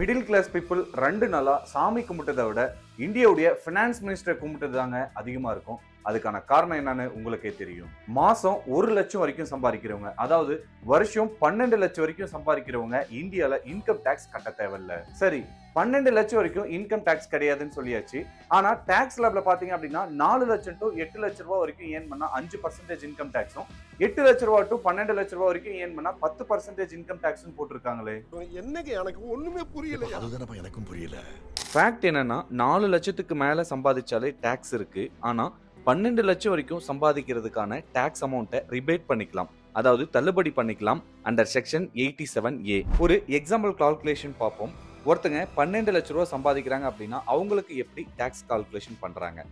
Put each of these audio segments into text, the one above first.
Middle class people 2 நாளா சாமி கும்பிட்டதை விட இந்தியாவுடைய ஃபினான்ஸ் மினிஸ்டரை கும்பிட்டது தாங்க அதிகமா இருக்கும். அதுக்கான காரணம் என்னன்னு உங்களுக்கே தெரியும். மாசம் 1 லட்சம் வரைக்கும் சம்பாதிக்கிறவங்க, அதாவது வருஷம் 12 லட்சம் வரைக்கும் சம்பாதிக்கிறவங்க இந்தியால இன்கம் டாக்ஸ் கட்ட தேவையில்ல. சரி, 12 லட்சம் வரைக்கும் இன்கம் டாக்ஸ் கிடையாதுன்னு சொல்லியாச்சு. ஆனா டாக்ஸ் ஸ்லாப்ல பாத்தீங்க அப்படின்னா 4 லட்சம் டு 8 லட்சம் ரூபாய் வரைக்கும் ஏர்ன் பண்ணா 5% இன்கம் டாக்ஸும், 8 லட்சம் ரூபாய் டு 12 லட்சம் ரூபாய் வரைக்கும் ஏர்ன் பண்ணா 10% இன்கம் டாக்ஸும் போட்டிருக்காங்களே. என்னங்க எனக்கு ஒண்ணுமே புரியல. அதுதானப்பா எனக்கும் புரியல. ஃபேக்ட் என்னன்னா 4 லட்சத்துக்கு மேல சம்பாதிச்சாலே டாக்ஸ் இருக்கு. ஆனா 12 லட்சம் வரைக்கும் சம்பாதிக்கிறதுக்கான டாக்ஸ் அமௌண்ட்டை ரிபேட் பண்ணிக்கலாம், அதாவது தள்ளுபடி பண்ணிக்கலாம் அண்டர் செக்ஷன் 87A. ஒரு எக்ஸாம்பிள் கால்குலேஷன் பார்ப்போம். ஒருத்தங்க 12 லட்ச ரூபா சம்பாதிக்கிறாங்க அப்படின்னா அவங்களுக்கு எப்படி டாக்ஸ் கால்குலேஷன் பண்றாங்க?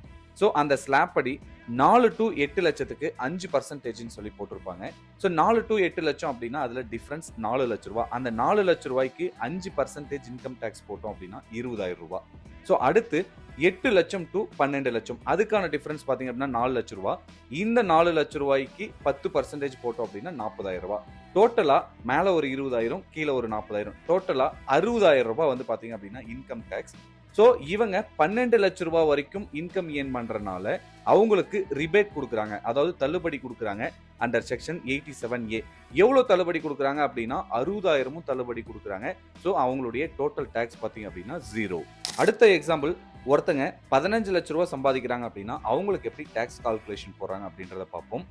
ஸோ அந்த ஸ்லாப் படி 4 டு 8 லட்சத்துக்கு 5% சொல்லி போட்டிருப்பாங்க. ஸோ 4 டு 8 லட்சம் அப்படின்னா அதுல டிஃபரன்ஸ் 4 லட்ச ரூபாய். அந்த 4 லட்ச ரூபாய்க்கு 5% இன்கம் டாக்ஸ் போட்டோம் அப்படின்னா 20,000 ரூபாய். ஸோ அடுத்து 8 லட்சம் டு 12 லட்சம், அதுக்கான டிஃபரன்ஸ் பாத்தீங்க அப்படின்னா 4 லட்ச ரூபாய். இந்த 4 லட்ச ரூபாய்க்கு 10% போட்டோம் அப்படின்னா 40,000 ரூபாய். டோட்டலா மேல ஒரு 20,000, கீழே ஒரு 40,000, டோட்டலா 60,000 ரூபாய் வந்து பாத்தீங்க அப்படின்னா இன்கம் டாக்ஸ். சோ இவங்க 12 லட்ச ரூபாய் வரைக்கும் இன்கம் ஏர்ன் பண்றதுனால அவங்களுக்கு ரிபேட் கொடுக்குறாங்க, அதாவது தள்ளுபடி கொடுக்குறாங்க அண்டர் செக்ஷன் 87A. எவ்வளவு தள்ளுபடி கொடுக்குறாங்க அப்படின்னா 60,000 தள்ளுபடி கொடுக்குறாங்க. சோ அவங்களுடைய டோட்டல் டாக்ஸ் பாத்தீங்க அப்படின்னா 0. அடுத்த எக்ஸாம்பிள், ஒருத்தங்க 15 லட்ச ரூபாய் சம்பாதிக்கிறாங்க அப்படின்னா அவங்களுக்கு எப்படி டாக்ஸ் கால்குலேஷன் போறாங்க அப்படின்றத பார்ப்போம்.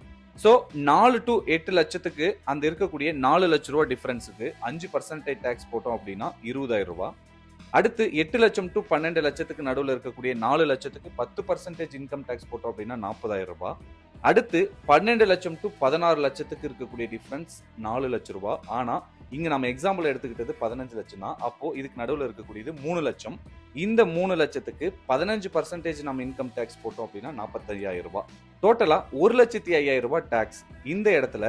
சோ 4 டு 8 லட்சத்துக்கு அந்த இருக்கக்கூடிய 4 லட்ச ரூபாய் டிஃபரன்ஸுக்கு 5% டாக்ஸ் போட்டோம் அப்படின்னா 20,000 ரூபாய். அடுத்து 8 லட்சம் டு 12 லட்சத்துக்கு நடுவில் இருக்கக்கூடிய 4 லட்சத்துக்கு 10% இன்கம் டாக்ஸ் போட்டோம் அப்படின்னா 40,000 ரூபாய். அடுத்து 12 லட்சம் டு 16 லட்சத்துக்கு இருக்கக்கூடிய டிஃபரன்ஸ் 4 லட்ச ரூபாய். ஆனா இங்க நம்ம எக்ஸாம்பிள் எடுத்துக்கிட்டது 15 லட்சம் தான். அப்போ இதுக்கு நடுவில் இருக்கக்கூடியது 3 லட்சம். இந்த 3 லட்சத்துக்கு 15% நம்ம இன்கம் டாக்ஸ் போட்டோம் அப்படின்னா 45,000 ரூபாய். டோட்டலா 1,05,000 ரூபாய் டாக்ஸ். இந்த இடத்துல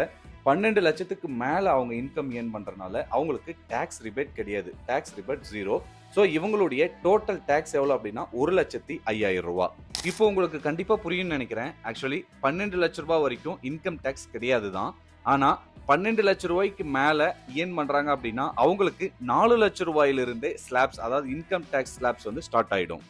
12 லட்சத்துக்கு மேல அவங்க இன்கம் ஏர்ன் பண்றதுனால அவங்களுக்கு டாக்ஸ் ரிபேட் கிடையாது, டாக்ஸ் ரிபேட் 0. சோ இவங்களுடைய டோட்டல் டாக்ஸ் எவ்வளவு அப்படின்னா 1,05,000 ரூபாய். இப்போ உங்களுக்கு கண்டிப்பா புரியும்னு நினைக்கிறேன். ஆக்சுவலி 12 லட்ச ரூபாய் வரைக்கும் இன்கம் டாக்ஸ் கிடையாது தான். ஆனா 12 லட்ச ரூபாய்க்கு மேல ஏர்ன் பண்றாங்க அப்படின்னா அவங்களுக்கு 4 லட்ச ரூபாயிலிருந்தே ஸ்லாப்ஸ், அதாவது இன்கம் டாக்ஸ் ஸ்லாப்ஸ் வந்து ஸ்டார்ட் ஆயிடும்.